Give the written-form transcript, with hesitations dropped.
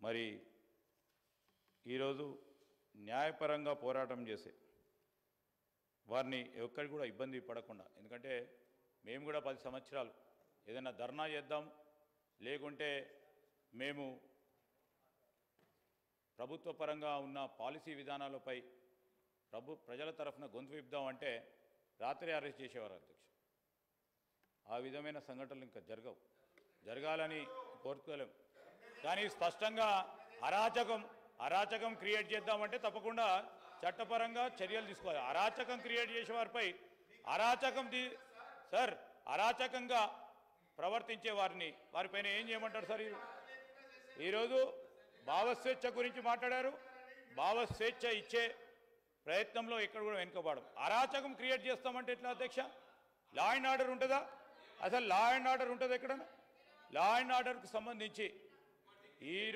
మరి ఈరోజు న్యాయపరంగా పోరాటం చేసే వారిని ఎక్కడి కూడా ఇబ్బంది పడకుండా, ఎందుకంటే మేము కూడా 10 సంవత్సరాలు ఏదైనా ధర్నా చేద్దాం, లేకుంటే మేము ప్రభుత్వ పరంగా ఉన్న పాలసీ విధానాలపై ప్రజల తరఫున గొంతు విప్పుదామంటే రాత్రి అరెస్ట్ చేసేవారు అధ్యక్ష. ఆ విధమైన సంఘటనలు ఇంకా జరగాలని కోరుకోలేం. కానీ స్పష్టంగా అరాచకం క్రియేట్ చేద్దామంటే తప్పకుండా చట్టపరంగా చర్యలు తీసుకోవాలి. అరాచకం క్రియేట్ చేసే వారిపై అరాచకంగా ప్రవర్తించే వారిపైన ఏం చేయమంటారు సార్? ఈరోజు భావస్వేచ్ఛ గురించి మాట్లాడారు. భావస్వేచ్ఛ ఇచ్చే ప్రయత్నంలో ఎక్కడ కూడా వెనుకబడం. అరాచకం క్రియేట్ చేస్తామంటే ఎట్లా అధ్యక్ష? లా అండ్ ఆర్డర్ ఉంటుందా? అసలు లా అండ్ ఆర్డర్ ఉంటుంది ఎక్కడన్నా? లా అండ్ ఆర్డర్కు సంబంధించి ఈరోజు